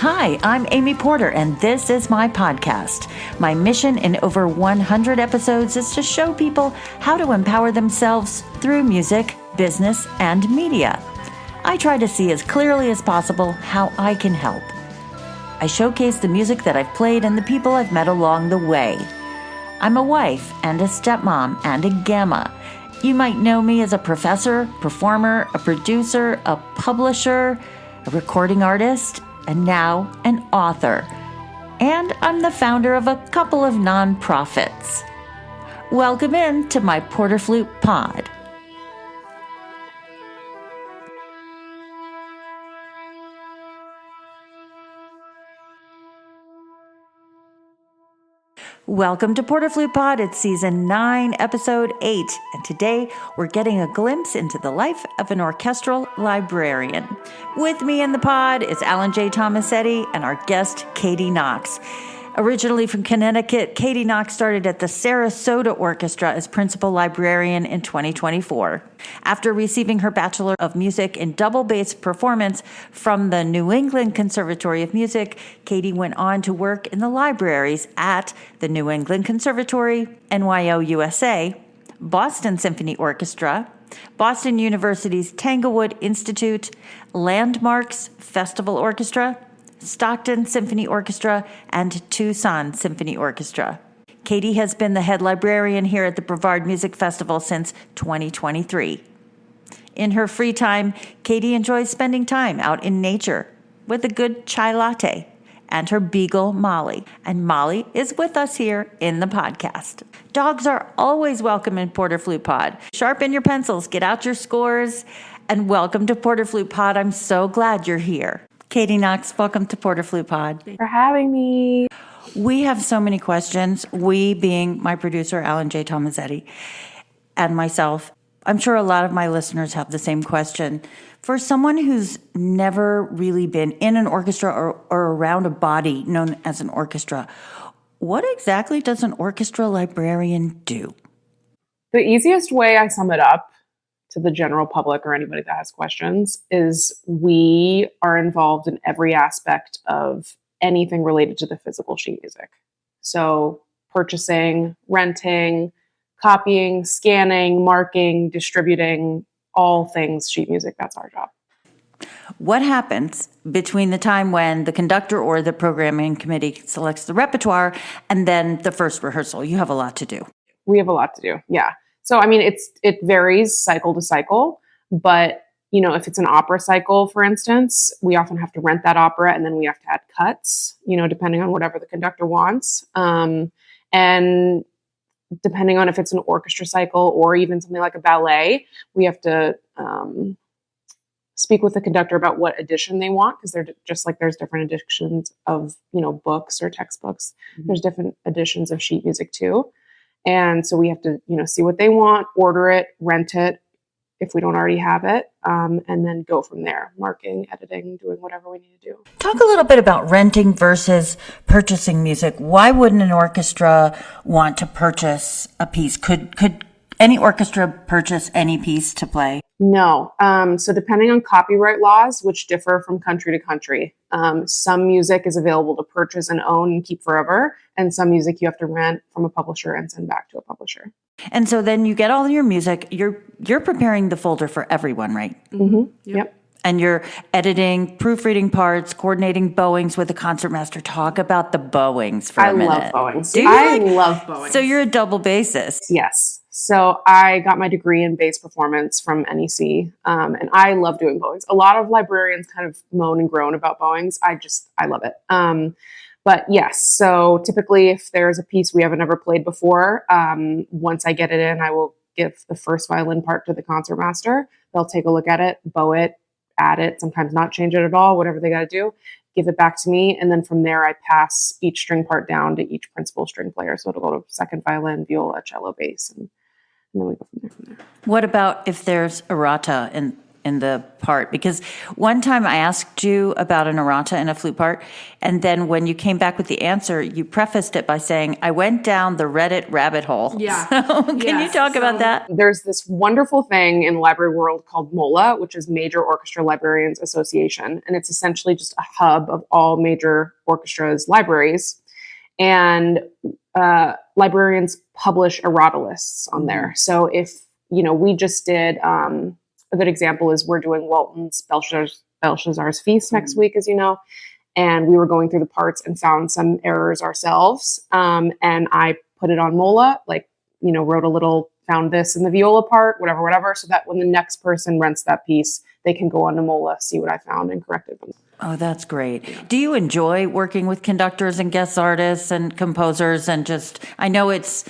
Hi, I'm Amy Porter, and this is my podcast. My mission in over 100 episodes is to show people how to empower themselves through music, business, and media. I try to see as clearly as possible how I can help. I showcase the music that I've played and the people I've met along the way. I'm a wife and a stepmom and a gamma. You might know me as a professor, performer, a producer, a publisher, a recording artist, and now an author. And I'm the founder of a couple of nonprofits. Welcome in to my Porter Flute Pod. Welcome to Porter Flute Pod. It's season 9, episode 8. And today we're getting a glimpse into the life of an orchestral librarian. With me in the pod is Alan J. Tomasetti and our guest, Katie Knox. Originally from Connecticut, Katie Knox started at the Sarasota Orchestra as principal librarian in 2024. After receiving her Bachelor of Music in double bass performance from the New England Conservatory of Music, Katie went on to work in the libraries at the New England Conservatory, NYO USA, Boston Symphony Orchestra, Boston University's Tanglewood Institute, Landmarks Festival Orchestra, Stockton Symphony Orchestra, and Tucson Symphony Orchestra. Katie has been the head librarian here at the Brevard Music Festival since 2023. In her free time, Katie enjoys spending time out in nature with a good chai latte and her beagle, Molly. And Molly is with us here in the podcast. Dogs are always welcome in Porter Flute Pod. Sharpen your pencils, get out your scores, and welcome to Porter Flute Pod. I'm so glad you're here. Katie Knox, welcome to Porter Flute Pod. Thanks for having me. We have so many questions, we being my producer, Alan J. Tomasetti, and myself. I'm sure a lot of my listeners have the same question. For someone who's never really been in an orchestra or around a body known as an orchestra, what exactly does an orchestra librarian do? The easiest way I sum it up to the general public or anybody that has questions is we are involved in every aspect of anything related to the physical sheet music. So purchasing, renting, copying, scanning, marking, distributing, all things sheet music. That's our job. What happens between the time when the conductor or the programming committee selects the repertoire and then the first rehearsal? You have a lot to do. We have a lot to do. Yeah. So, I mean, it varies cycle to cycle, but, you know, if it's an opera cycle, for instance, we often have to rent that opera and then we have to add cuts, you know, depending on whatever the conductor wants. And depending on if it's an orchestra cycle or even something like a ballet, we have to speak with the conductor about what edition they want, because they're just like there's different editions of, you know, books or textbooks. Mm-hmm. There's different editions of sheet music too. And so we have to, you know, see what they want, order it, rent it if we don't already have it, and then go from there, marking, editing, doing whatever we need to do. Talk a little bit about renting versus purchasing music. Why wouldn't an orchestra want to purchase a piece? Could any orchestra purchase any piece to play? No. So depending on copyright laws, which differ from country to country, some music is available to purchase and own and keep forever, and some music you have to rent from a publisher and send back to a publisher. And so then you get all your music. You're preparing the folder for everyone, right? Mm-hmm. Yep. And you're editing, proofreading parts, coordinating bowings with the concertmaster. Talk about the bowings for a minute. I love bowings. I love bowings. So you're a double bassist. Yes. So I got my degree in bass performance from NEC, and I love doing bowings. A lot of librarians kind of moan and groan about bowings. I love it. But yes, so typically if there's a piece we haven't ever played before, once I get it in, I will give the first violin part to the concertmaster. They'll take a look at it, bow it, add it, sometimes not change it at all, whatever they got to do, give it back to me. And then from there, I pass each string part down to each principal string player. So it'll go to second violin, viola, cello, bass, and then we go from there. What about if there's errata in the part? Because one time I asked you about an errata in a flute part, and then when you came back with the answer, you prefaced it by saying, I went down the Reddit rabbit hole. Yeah. So can you talk about that? There's this wonderful thing in the library world called MOLA, which is Major Orchestra Librarians Association. And it's essentially just a hub of all major orchestras' libraries. And librarians publish errata lists on there. So if, we just did, a good example is we're doing Walton's Belshazzar's Feast next week, as you know, and we were going through the parts and found some errors ourselves. And I put it on MOLA, wrote a little, found this in the viola part, whatever, so that when the next person rents that piece, they can go on to MOLA, see what I found and corrected them. Oh, that's great. Yeah. Do you enjoy working with conductors and guest artists and composers and I know it's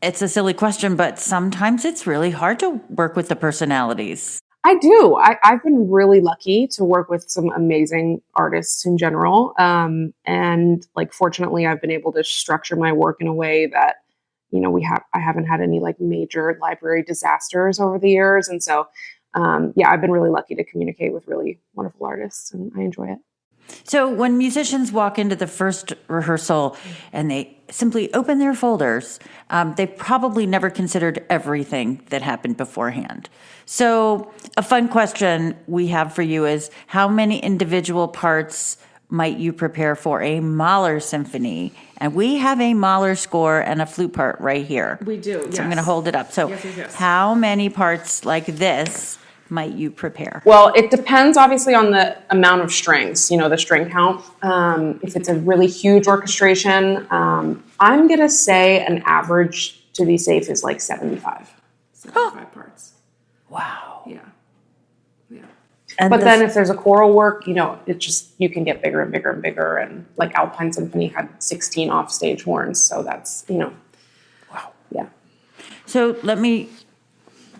a silly question, but sometimes it's really hard to work with the personalities. I do. I've been really lucky to work with some amazing artists in general. And fortunately, I've been able to structure my work in a way that, I haven't had any major library disasters over the years. And so, I've been really lucky to communicate with really wonderful artists, and I enjoy it. So when musicians walk into the first rehearsal and they simply open their folders, they've probably never considered everything that happened beforehand. So a fun question we have for you is, how many individual parts might you prepare for a Mahler symphony? And we have a Mahler score and a flute part right here. We do, yes. So I'm going to hold it up. So yes. How many parts like this might you prepare? Well, it depends obviously on the amount of strings, the string count. If it's a really huge orchestration, I'm going to say an average to be safe is 75 parts. Wow. Yeah. And then if there's a choral work, it just, you can get bigger and bigger and bigger. And Alpine Symphony had 16 offstage horns. So that's, Wow. Yeah. So let me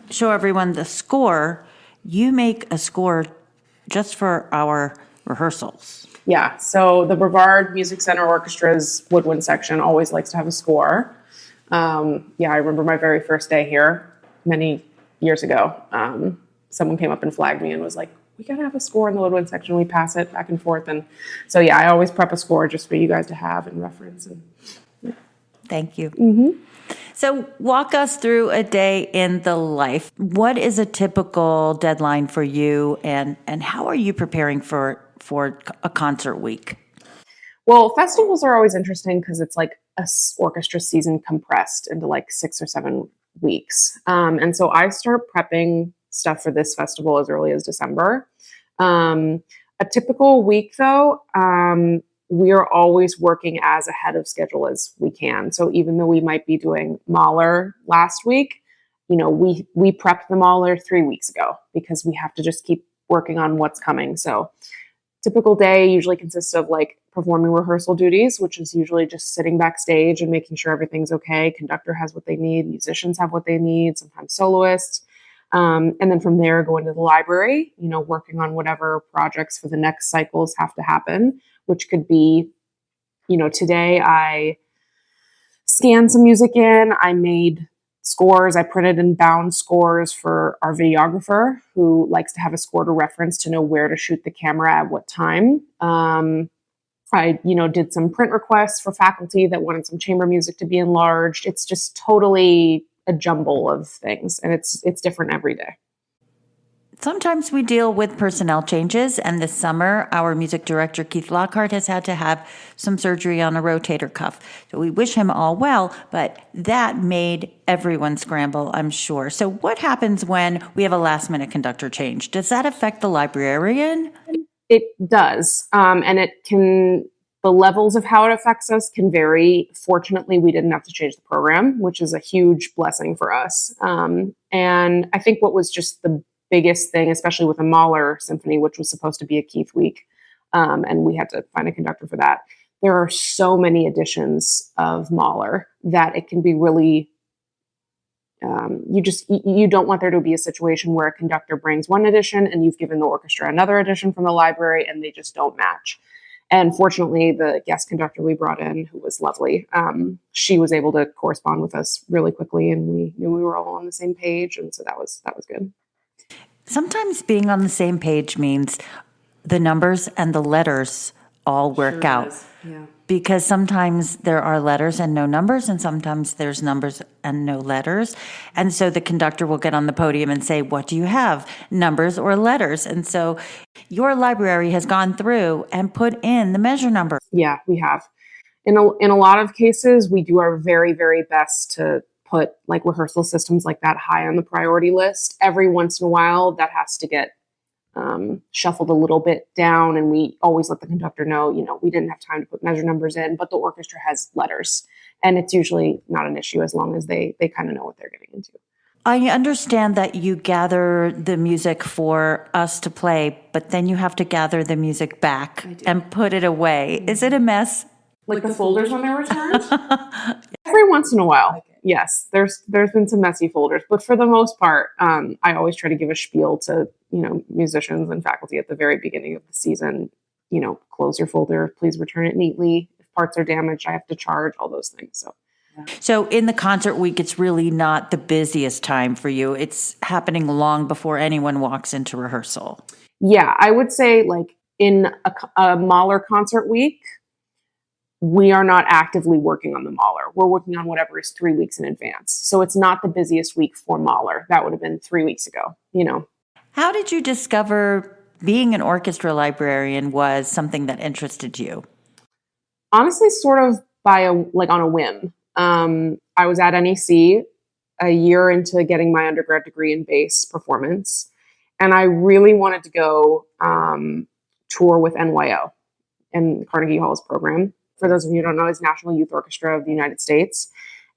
show everyone the score. You make a score just for our rehearsals. Yeah. So the Brevard Music Center Orchestra's woodwind section always likes to have a score. I remember my very first day here many years ago. Someone came up and flagged me and was like, we got to have a score in the woodwind section. We pass it back and forth. And so, I always prep a score just for you guys to have and reference. Thank you. Mm-hmm. So walk us through a day in the life. What is a typical deadline for you, and how are you preparing for a concert week? Well, festivals are always interesting because it's like a orchestra season compressed into 6 or 7 weeks. And so I start prepping stuff for this festival as early as December. A typical week, though, we are always working as ahead of schedule as we can. So even though we might be doing Mahler last week, we prepped the Mahler 3 weeks ago because we have to just keep working on what's coming. So typical day usually consists of performing rehearsal duties, which is usually just sitting backstage and making sure everything's okay. Conductor has what they need. Musicians have what they need, sometimes soloists. And then from there, going to the library, working on whatever projects for the next cycles have to happen, which could be, today I scanned some music in, I made scores, I printed and bound scores for our videographer who likes to have a score to reference to know where to shoot the camera at what time. I, did some print requests for faculty that wanted some chamber music to be enlarged. It's just totally a jumble of things, and it's different every day. Sometimes we deal with personnel changes, and this summer, our music director, Keith Lockhart, has had to have some surgery on a rotator cuff. So we wish him all well, but that made everyone scramble, I'm sure. So what happens when we have a last-minute conductor change? Does that affect the librarian? It does, and the levels of how it affects us can vary. Fortunately, we didn't have to change the program, which is a huge blessing for us. And I think what was just the biggest thing, especially with a Mahler symphony, which was supposed to be a Keith week, and we had to find a conductor for that. There are so many editions of Mahler that it can be really, you don't want there to be a situation where a conductor brings one edition and you've given the orchestra another edition from the library and they just don't match. And fortunately, the guest conductor we brought in, who was lovely, she was able to correspond with us really quickly, and we knew we were all on the same page, and so that was good. Sometimes being on the same page means the numbers and the letters all work out. Yeah. Because sometimes there are letters and no numbers, and sometimes there's numbers and no letters. And so the conductor will get on the podium and say, what do you have, numbers or letters? And so your library has gone through and put in the measure number. Yeah, we have. In a lot of cases, we do our very, very best to put like rehearsal systems like that high on the priority list. Every once in a while, that has to get shuffled a little bit down, and we always let the conductor know, we didn't have time to put measure numbers in, but the orchestra has letters, and it's usually not an issue as long as they kind of know what they're getting into. I understand that you gather the music for us to play, but then you have to gather the music back and put it away. Mm-hmm. Is it a mess? Like the folders when they're returned? Every once in a while, yes. There's been some messy folders, but for the most part, I always try to give a spiel to musicians and faculty at the very beginning of the season. Close your folder, please return it neatly. If parts are damaged, I have to charge, all those things. So in the concert week, it's really not the busiest time for you. It's happening long before anyone walks into rehearsal. Yeah, I would say like in a Mahler concert week, we are not actively working on the Mahler. We're working on whatever is 3 weeks in advance. So it's not the busiest week for Mahler. That would have been 3 weeks ago, How did you discover being an orchestra librarian was something that interested you? Honestly, sort of on a whim. I was at NEC a year into getting my undergrad degree in bass performance, and I really wanted to go tour with NYO and Carnegie Hall's program. For those of you who don't know, is National Youth Orchestra of the United States.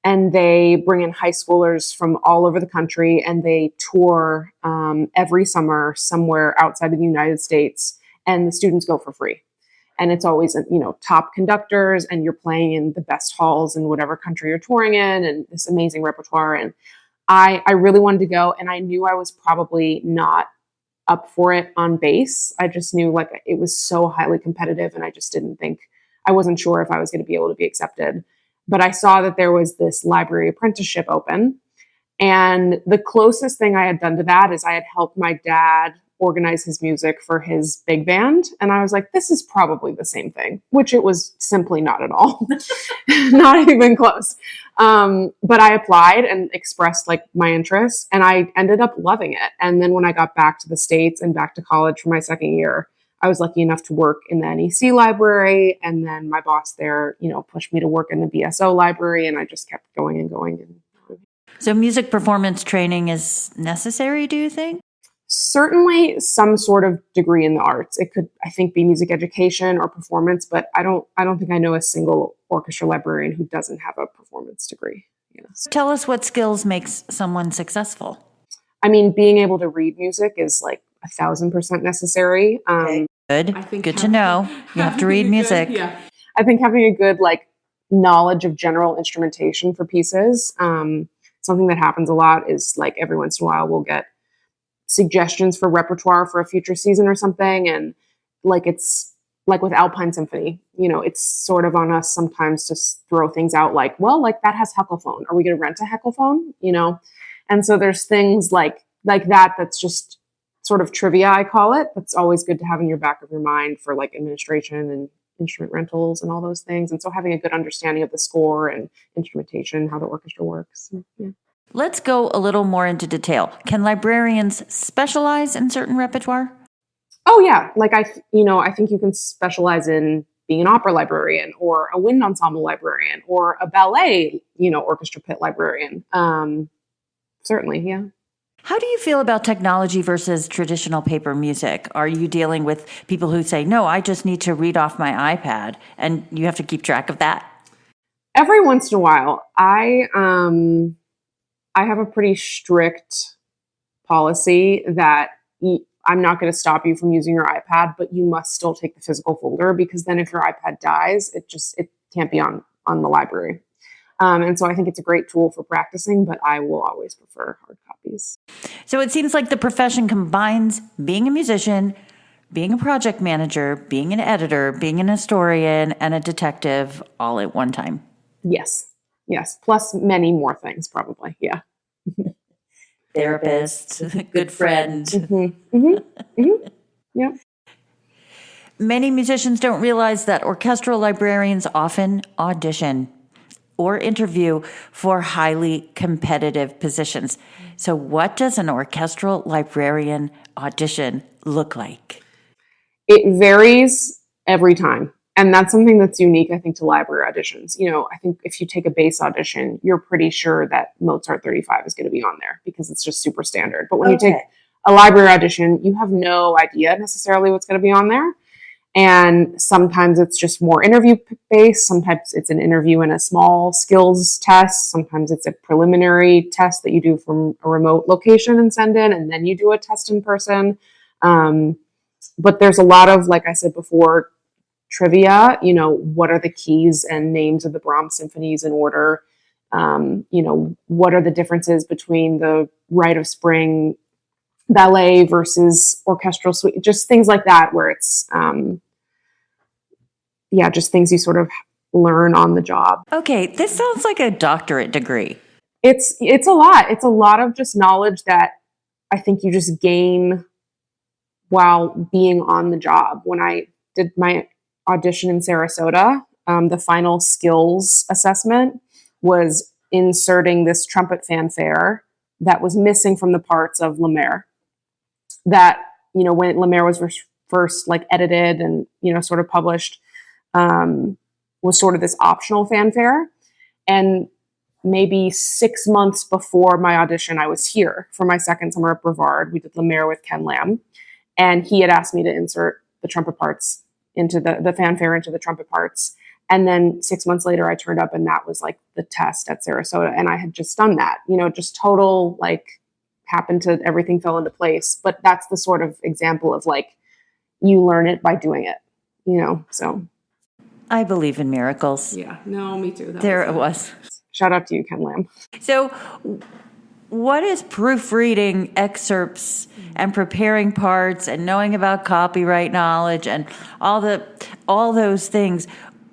And they bring in high schoolers from all over the country, and they tour every summer somewhere outside of the United States, and the students go for free. And it's always, top conductors, and you're playing in the best halls in whatever country you're touring in, and this amazing repertoire. And I really wanted to go, and I knew I was probably not up for it on bass. I just knew like it was so highly competitive, and I wasn't sure if I was going to be able to be accepted. But I saw that there was this library apprenticeship open. And the closest thing I had done to that is I had helped my dad organize his music for his big band. And I was like, this is probably the same thing, which it was simply not at all. Not even close. But I applied and expressed like my interest, and I ended up loving it. And then when I got back to the States and back to college for my second year, I was lucky enough to work in the NEC library, and then my boss there, pushed me to work in the BSO library, and I just kept going and going. So music performance training is necessary, do you think? Certainly some sort of degree in the arts. It could, I think, be music education or performance, but I don't think I know a single orchestra librarian who doesn't have a performance degree. Tell us what skills makes someone successful. I mean, being able to read music is like 1,000% necessary. Okay. Good to know. You have to read music. I think having a good knowledge of general instrumentation for pieces. Something that happens a lot is like every once in a while we'll get suggestions for repertoire for a future season or something, and it's like with Alpine Symphony, it's sort of on us sometimes to throw things out like that has heckelphone. Are we going to rent a heckelphone? And so there's things like that that's just sort of trivia, I call it. That's always good to have in your back of your mind for administration and instrument rentals and all those things. And so having a good understanding of the score and instrumentation, how the orchestra works. Yeah. Let's go a little more into detail. Can librarians specialize in certain repertoire? Oh yeah. I think you can specialize in being an opera librarian or a wind ensemble librarian or a ballet, orchestra pit librarian. Certainly. Yeah. How do you feel about technology versus traditional paper music? Are you dealing with people who say, no, I just need to read off my iPad, and you have to keep track of that? Every once in a while, I have a pretty strict policy that I'm not going to stop you from using your iPad, but you must still take the physical folder, because then if your iPad dies, it can't be on the library. And so I think it's a great tool for practicing, but I will always prefer hard copies. So it seems like the profession combines being a musician, being a project manager, being an editor, being an historian, and a detective all at one time. Yes. Plus many more things, probably. Yeah. therapist, good friend. Yeah. Many musicians don't realize that orchestral librarians often audition or interview for highly competitive positions. So what does an orchestral librarian audition look like? It varies every time. And that's something that's unique, I think, to library auditions. I think if you take a bass audition, you're pretty sure that Mozart 35 is going to be on there because it's just super standard. But when you take a library audition, you have no idea necessarily what's going to be on there. And sometimes it's just more interview based. Sometimes it's an interview and a small skills test. Sometimes it's a preliminary test that you do from a remote location and send in, and then you do a test in person. But there's a lot of, like I said before, trivia. What are the keys and names of the Brahms symphonies in order? What are the differences between the Rite of Spring ballet versus orchestral suite? Just things like that, where it's just things you sort of learn on the job. Okay, this sounds like a doctorate degree. It's a lot. It's a lot of just knowledge that I think you just gain while being on the job. When I did my audition in Sarasota, the final skills assessment was inserting this trumpet fanfare that was missing from the parts of Le Maire. That, when Le Maire was first edited and, sort of published, was sort of this optional fanfare. And maybe 6 months before my audition, I was here for my second summer at Brevard. We did Le Maire with Ken Lamb. And he had asked me to insert the trumpet parts into the fanfare into the trumpet parts. And then 6 months later, I turned up and that was the test at Sarasota. And I had just done that, just total, happened to, everything fell into place. But that's the sort of example of you learn it by doing it, so. I believe in miracles. Yeah, no, me too. There it was. Shout out to you, Ken Lamb. So what is proofreading excerpts and preparing parts and knowing about copyright knowledge and all those things?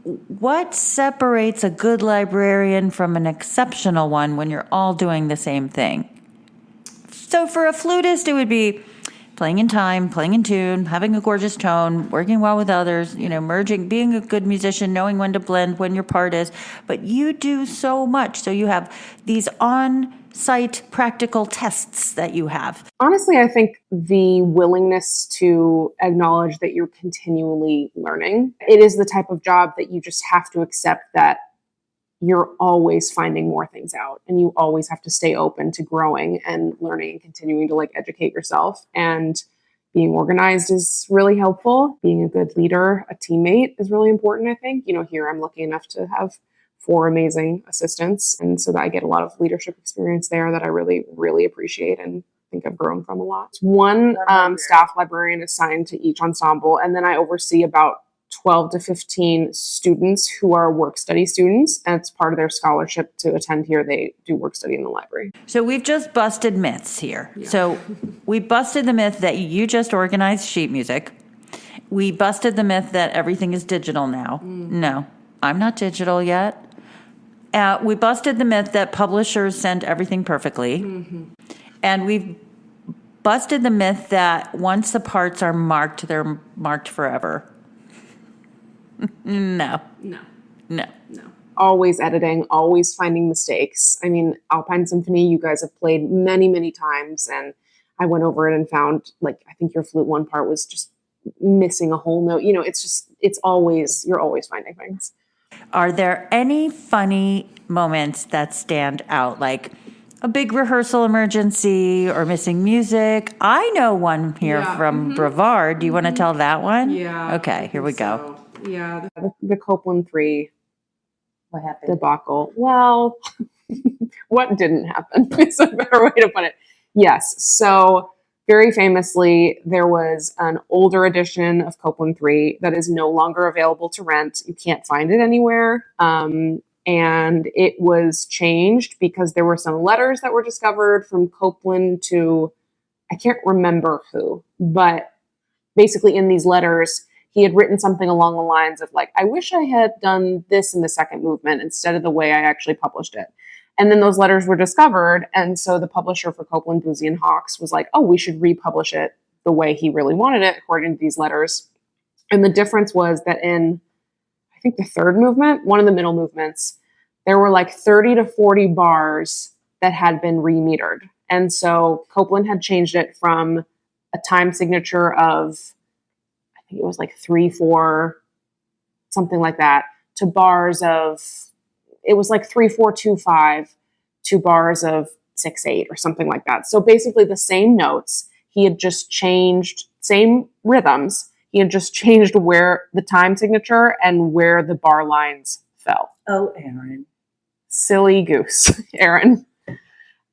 What separates a good librarian from an exceptional one when you're all doing the same thing? So for a flutist, it would be playing in time, playing in tune, having a gorgeous tone, working well with others, merging, being a good musician, knowing when to blend, when your part is. But you do so much. So you have these on-site practical tests that you have. Honestly, I think the willingness to acknowledge that you're continually learning. It is the type of job that you just have to accept that you're always finding more things out, and you always have to stay open to growing and learning and continuing to educate yourself. And being organized is really helpful. Being a good leader, a teammate is really important, I think. Here I'm lucky enough to have 4 amazing assistants. And so that I get a lot of leadership experience there that I really, really appreciate and think I've grown from a lot. One staff librarian assigned to each ensemble, and then I oversee about 12 to 15 students who are work study students, and it's part of their scholarship to attend here. They do work study in the library. So we've just busted myths here. Yeah. So we busted the myth that you just organize sheet music. We busted the myth that everything is digital now. No, I'm not digital yet. We busted the myth that publishers send everything perfectly. Mm-hmm. And we've busted the myth that once the parts are marked, they're marked forever. No. Always editing, always finding mistakes. I mean, Alpine Symphony, you guys have played many, many times, and I went over it and found, I think your flute one part was just missing a whole note. You're always finding things. Are there any funny moments that stand out, like a big rehearsal emergency or missing music? I know one here from Brevard. Do you want to tell that one? Yeah. Okay, here we go. Yeah, the Copeland 3 What happened? debacle. Well, what didn't happen is a better way to put it. Yes, so very famously, there was an older edition of Copeland 3 that is no longer available to rent. You can't find it anywhere. And it was changed because there were some letters that were discovered from Copeland to, I can't remember who, but basically in these letters, he had written something along the lines of I wish I had done this in the second movement instead of the way I actually published it. And then those letters were discovered. And so the publisher for Copeland, Boozy, and Hawks was like, oh, we should republish it the way he really wanted it, according to these letters. And the difference was that in, I think, the third movement, one of the middle movements, there were like 30 to 40 bars that had been remetered. And so Copeland had changed it from a time signature of, I think it was like 3/4, something like that, to bars of, it was like 3/4 2/5 to bars of 6/8 or something like that. So basically the same notes. He had just changed, same rhythms. He had just changed where the time signature and where the bar lines fell. Oh, Aaron. Silly goose, Aaron.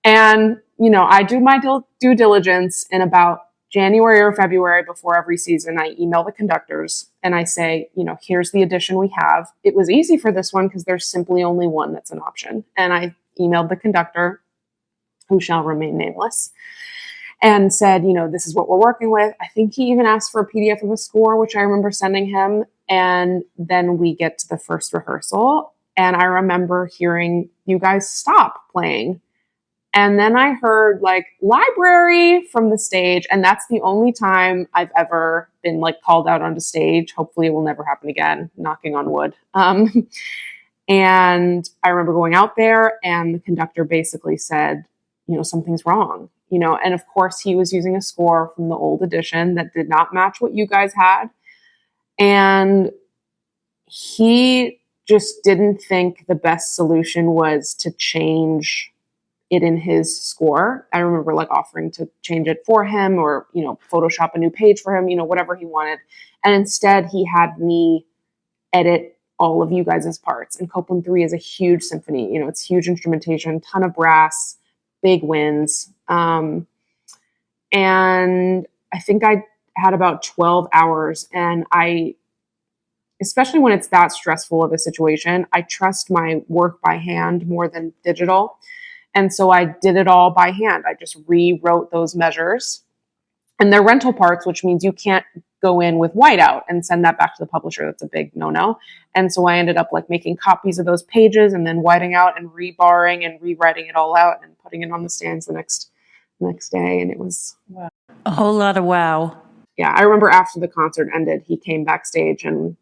And, I do my due diligence in about January or February before every season. I email the conductors and I say, here's the edition we have. It was easy for this one because there's simply only one that's an option. And I emailed the conductor, who shall remain nameless, and said, this is what we're working with. I think he even asked for a PDF of a score, which I remember sending him. And then we get to the first rehearsal. And I remember hearing you guys stop playing. And then I heard like library from the stage. And that's the only time I've ever been like called out onto stage. Hopefully it will never happen again, knocking on wood. And I remember going out there and the conductor basically said, something's wrong, and of course he was using a score from the old edition that did not match what you guys had. And he just didn't think the best solution was to change it in his score. I remember like offering to change it for him or, Photoshop a new page for him, whatever he wanted. And instead he had me edit all of you guys' parts. And Copeland 3 is a huge symphony. It's huge instrumentation, ton of brass, big winds. And I think I had about 12 hours. And especially when it's that stressful of a situation, I trust my work by hand more than digital. And so I did it all by hand. I just rewrote those measures. And they're rental parts, which means you can't go in with whiteout and send that back to the publisher. That's a big no-no. And so I ended up like making copies of those pages and then whiting out and rebarring and rewriting it all out and putting it on the stands the next day. And it was a whole lot of wow. Yeah, I remember after the concert ended, he came backstage and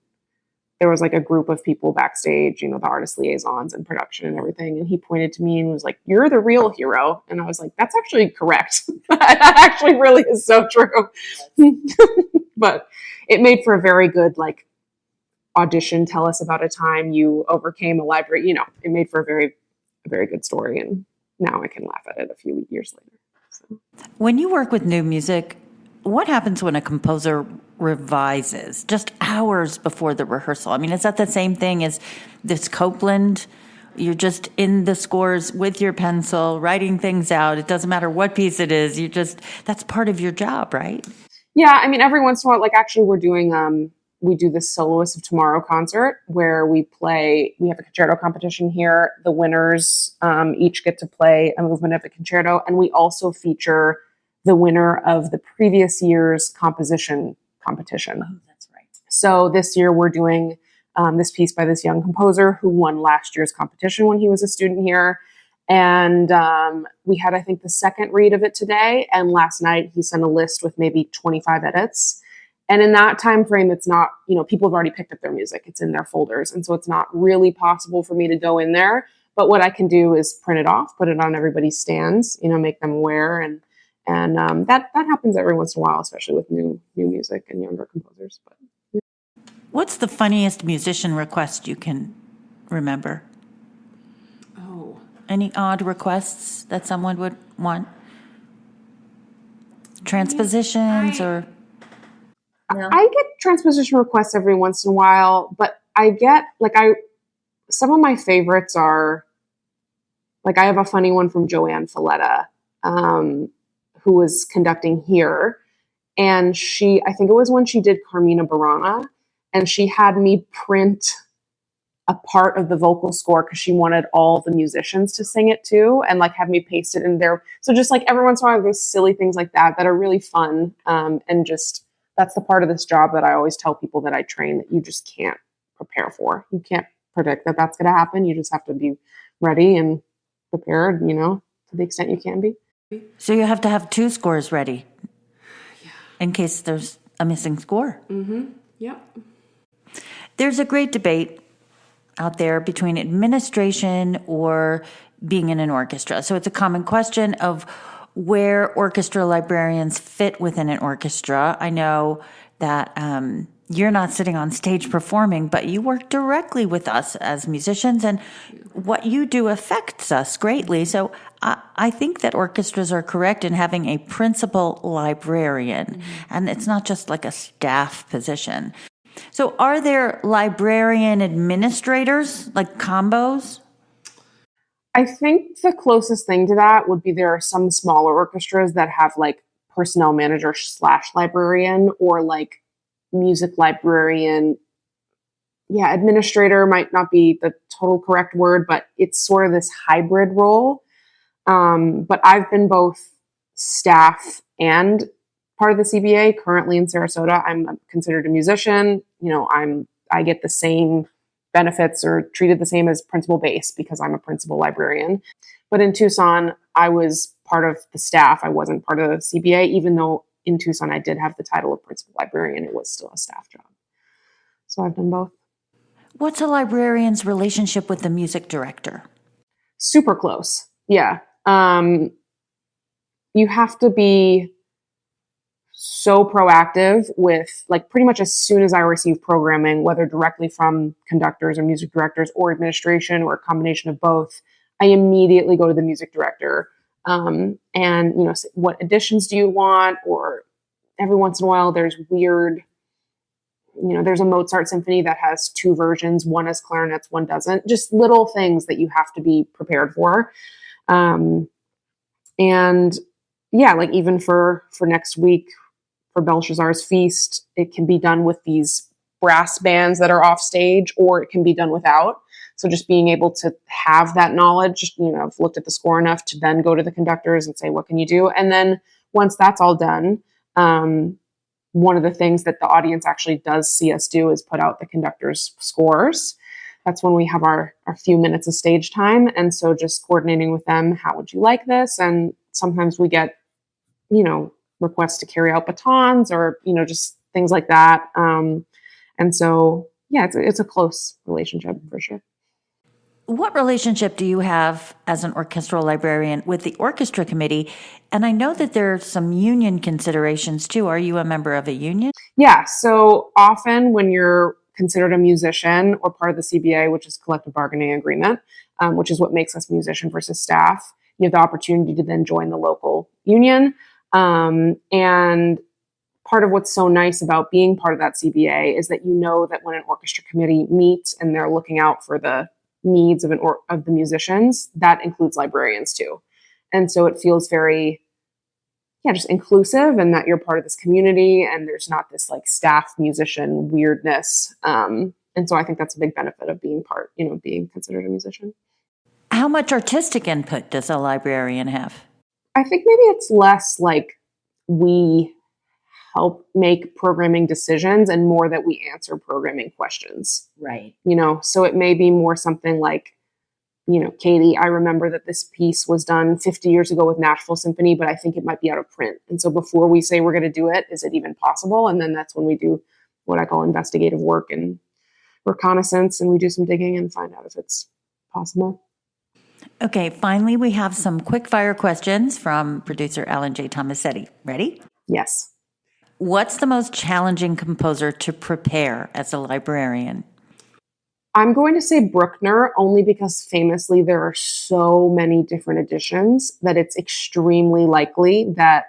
there was like a group of people backstage, the artist liaisons and production and everything. And he pointed to me and was like, "You're the real hero." And I was like, that's actually correct. That actually really is so true. But it made for a very good like audition. Tell us about a time you overcame a library. It made for a very good story. And now I can laugh at it a few years later. So. When you work with new music, what happens when a composer revises just hours before the rehearsal? I mean, is that the same thing as this Copeland? You're just in the scores with your pencil, writing things out. It doesn't matter what piece it is. That's part of your job, right? Yeah. I mean, every once in a while, like actually we're doing, we do this Soloists of Tomorrow concert where we have a concerto competition here. The winners each get to play a movement of a concerto. And we also feature the winner of the previous year's composition competition. Oh, that's right. So this year we're doing this piece by this young composer who won last year's competition when he was a student here. And we had, I think, the second read of it today. And last night he sent a list with maybe 25 edits. And in that time frame, it's not, people have already picked up their music. It's in their folders. And so it's not really possible for me to go in there. But what I can do is print it off, put it on everybody's stands, make them aware. And that happens every once in a while, especially with new music and younger composers. But yeah. What's the funniest musician request you can remember? Oh, any odd requests that someone would want? Transpositions or? No? I get transposition requests every once in a while, but I get some of my favorites are I have a funny one from Joanne Falletta, who was conducting here. And I think it was when she did Carmina Burana, and she had me print a part of the vocal score because she wanted all the musicians to sing it too, and have me paste it in there. So just every once in a while, there's silly things like that are really fun. And just, that's the part of this job that I always tell people that I train that you just can't prepare for. You can't predict that that's going to happen. You just have to be ready and prepared, to the extent you can be. So you have to have 2 scores ready in case there's a missing score. Yep. There's a great debate out there between administration or being in an orchestra. So it's a common question of where orchestra librarians fit within an orchestra. I know that you're not sitting on stage performing, but you work directly with us as musicians, and what you do affects us greatly. So I think that orchestras are correct in having a principal librarian, and it's not just like a staff position. So are there librarian administrators, like combos? I think the closest thing to that would be there are some smaller orchestras that have like personnel manager / librarian, or like music librarian. Yeah, administrator might not be the total correct word, but it's sort of this hybrid role. But I've been both staff and part of the CBA. Currently in Sarasota, I'm considered a musician. I get the same benefits or treated the same as principal base because I'm a principal librarian. But in Tucson, I was part of the staff. I wasn't part of the CBA, even though in Tucson I did have the title of principal librarian. It was still a staff job. So I've done both. What's a librarian's relationship with the music director? Super close. Yeah. You have to be so proactive with, like, pretty much as soon as I receive programming, whether directly from conductors or music directors or administration or a combination of both, I immediately go to the music director. And, what additions do you want? Or every once in a while there's weird, there's a Mozart symphony that has 2 versions. One has clarinets, one doesn't. Just little things that you have to be prepared for. And yeah, like even for next week, for Belshazzar's Feast, it can be done with these brass bands that are off stage, or it can be done without. So just being able to have that knowledge, I've looked at the score enough to then go to the conductors and say, what can you do? And then once that's all done, one of the things that the audience actually does see us do is put out the conductors' scores. That's when we have our few minutes of stage time. And so just coordinating with them, how would you like this? And sometimes we get, requests to carry out batons or, just things like that. And so, yeah, it's a close relationship for sure. What relationship do you have as an orchestral librarian with the orchestra committee? And I know that there are some union considerations too. Are you a member of a union? Yeah. So often when you're considered a musician or part of the CBA, which is collective bargaining agreement, which is what makes us musician versus staff, you have the opportunity to then join the local union. And part of what's so nice about being part of that CBA is that that when an orchestra committee meets and they're looking out for the needs of the musicians, that includes librarians too. And so it feels very, just inclusive, and that you're part of this community and there's not this like staff musician weirdness. And so I think that's a big benefit of being being considered a musician. How much artistic input does a librarian have? I think maybe it's less like we help make programming decisions and more that we answer programming questions. Right. So it may be more something like, Katie, I remember that this piece was done 50 years ago with Nashville Symphony, but I think it might be out of print. And so before we say we're going to do it, is it even possible? And then that's when we do what I call investigative work and reconnaissance, and we do some digging and find out if it's possible. Okay, finally, we have some quick fire questions from producer Alan J. Tomasetti. Ready? Yes. What's the most challenging composer to prepare as a librarian? I'm going to say Bruckner, only because famously there are so many different editions that it's extremely likely that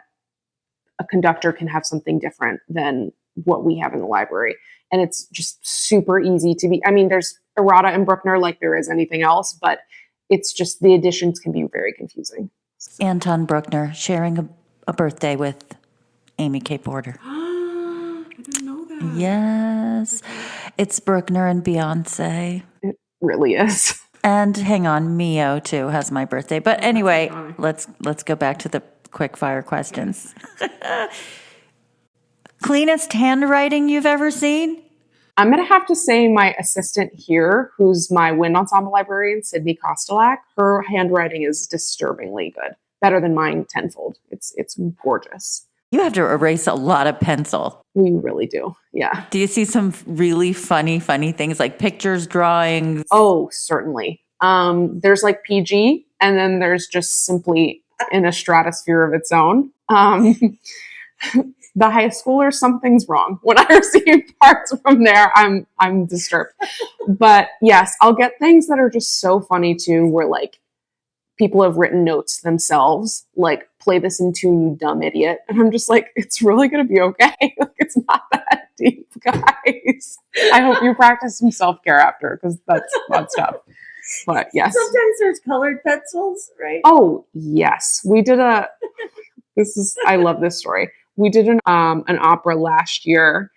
a conductor can have something different than what we have in the library. And it's just super easy to be, there's errata in Bruckner like there is anything else, but it's just the editions can be very confusing. Anton Bruckner sharing a birthday with Amy K. Porter. I didn't know that. Yes. It's Bruckner and Beyonce. It really is. And hang on, Mio too has my birthday. But anyway, let's go back to the quick fire questions. Cleanest handwriting you've ever seen? I'm going to have to say my assistant here, who's my wind ensemble librarian, Sydney Kostelak, her handwriting is disturbingly good. Better than mine tenfold. It's gorgeous. You have to erase a lot of pencil. We really do. Yeah. Do you see some really funny things like pictures, drawings? Oh, certainly. There's like PG, and then there's just simply in a stratosphere of its own. The high schooler, something's wrong. When I receive parts from there, I'm disturbed. But yes, I'll get things that are just so funny too, where like people have written notes themselves, like, play this in tune, you dumb idiot. And I'm just like, it's really going to be okay. Like, it's not that deep, guys. I hope you practice some self-care after, because that's fun stuff. But yes. Sometimes there's colored pencils, right? Oh, yes. We did I love this story. We did an opera last year,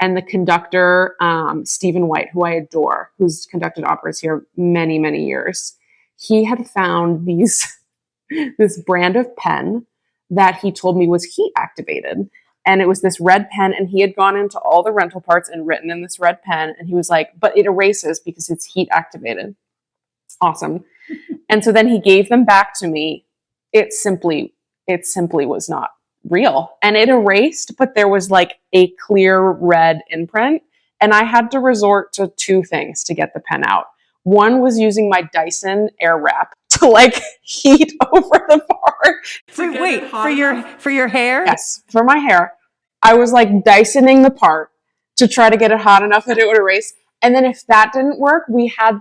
and the conductor, Stephen White, who I adore, who's conducted operas here many, many years, he had found this brand of pen that he told me was heat activated. And it was this red pen, and he had gone into all the rental parts and written in this red pen. And he was like, but it erases because it's heat activated. Awesome. And so then he gave them back to me. It simply was not real. And it erased, but there was like a clear red imprint. And I had to resort to two things to get the pen out. One was using my Dyson Airwrap to like heat over the part. For your hair? Yes, for my hair. I was like Dysoning the part to try to get it hot enough that it would erase. And then if that didn't work, we had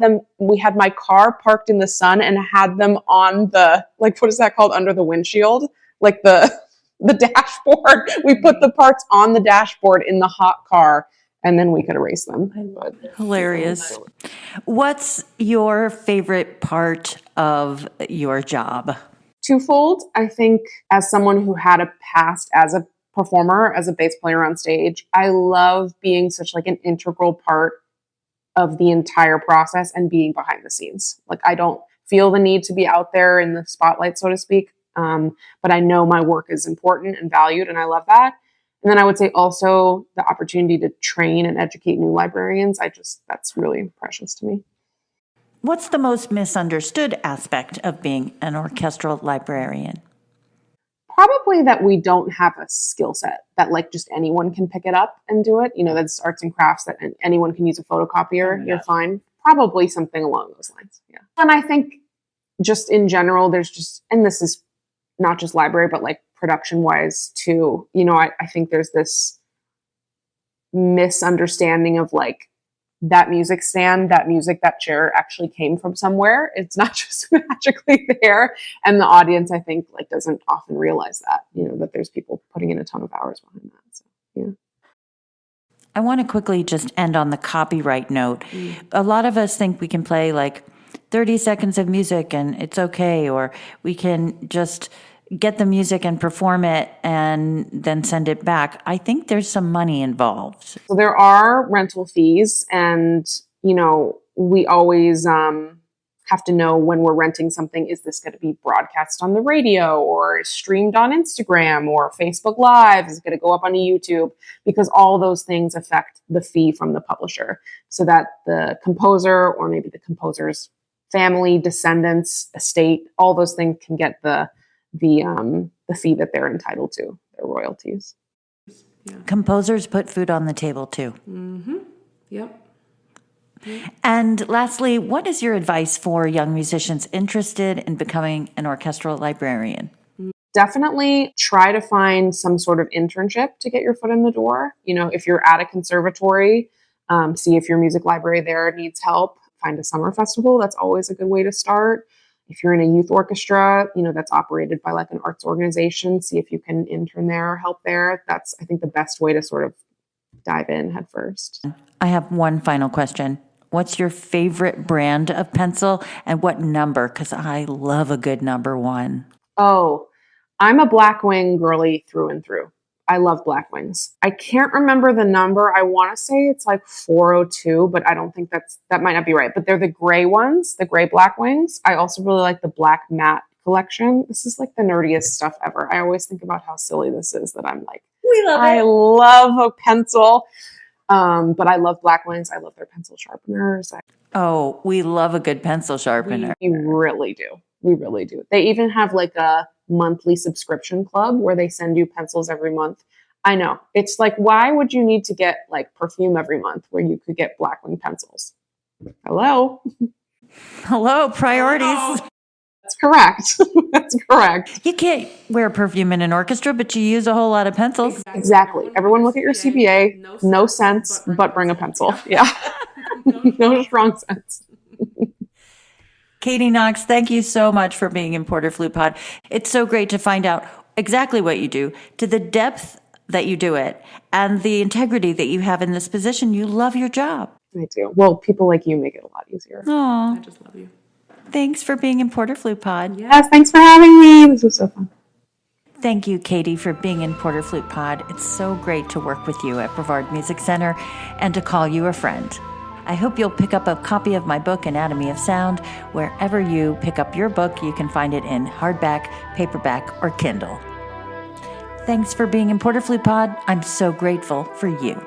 my car parked in the sun and had them on the, like, what is that called? Under the windshield? Like the dashboard. We put the parts on the dashboard in the hot car, and then we could erase them. Hilarious. What's your favorite part of your job? Twofold. I think as someone who had a past as a performer, as a bass player on stage, I love being such like an integral part of the entire process and being behind the scenes. Like, I don't feel the need to be out there in the spotlight, so to speak. But I know my work is important and valued, and I love that. And then I would say also the opportunity to train and educate new librarians. That's really precious to me. What's the most misunderstood aspect of being an orchestral librarian? Probably that we don't have a skill set that like just anyone can pick it up and do it. You know, that's arts and crafts that anyone can use a photocopier. You're fine. Probably something along those lines. Yeah. And I think just in general, there's just, and this is not just library, but like production wise too, you know, I think there's this misunderstanding of like that music stand, that music, that chair actually came from somewhere. It's not just magically there. And the audience, I think, like doesn't often realize that, you know, that there's people putting in a ton of hours behind that. So, yeah. I want to quickly just end on the copyright note. A lot of us think we can play like 30 seconds of music and it's okay, or we can just get the music and perform it and then send it back. I think there's some money involved. So there are rental fees, and, you know, we always have to know when we're renting something, is this going to be broadcast on the radio or streamed on Instagram or Facebook Live? Is it going to go up on YouTube? Because all those things affect the fee from the publisher, so that the composer or maybe the composer's family, descendants, estate, all those things can get the fee that they're entitled to, their royalties. Yeah. Composers put food on the table too. Mm-hmm. Yep. And lastly, what is your advice for young musicians interested in becoming an orchestral librarian? Definitely try to find some sort of internship to get your foot in the door. You know, if you're at a conservatory, see if your music library there needs help. Find a summer festival. That's always a good way to start. If you're in a youth orchestra, you know, that's operated by like an arts organization, see if you can intern there or help there. That's, I think, the best way to sort of dive in head first. I have one final question. What's your favorite brand of pencil and what number? Because I love a good number one. Oh, I'm a Blackwing girly through and through. I love Blackwings. I can't remember the number. I want to say it's like 402, but I don't think that might not be right. But they're the gray ones, the gray Blackwings. I also really like the black matte collection. This is like the nerdiest stuff ever. I always think about how silly this is, that I'm like, we love I it. love a pencil. But I love Blackwings. I love their pencil sharpeners. Oh, we love a good pencil sharpener. We really do. We really do. They even have like a monthly subscription club where they send you pencils every month. I know. It's like, why would you need to get like perfume every month where you could get Blackwing pencils? Hello? Hello, priorities. That's correct. That's correct. You can't wear perfume in an orchestra, but you use a whole lot of pencils. Exactly. Everyone look at your CPA. No sense, but bring a pencil. Yeah. No strong sense. Katie Knox, thank you so much for being in Porter Flute Pod. It's so great to find out exactly what you do, to the depth that you do it, and the integrity that you have in this position. You love your job. I do. Well, people like you make it a lot easier. Aw. I just love you. Thanks for being in Porter Flute Pod. Yes, thanks for having me. This was so fun. Thank you, Katie, for being in Porter Flute Pod. It's so great to work with you at Brevard Music Center and to call you a friend. I hope you'll pick up a copy of my book, Anatomy of Sound. Wherever you pick up your book, you can find it in hardback, paperback, or Kindle. Thanks for being in Porter Flute Pod. I'm so grateful for you.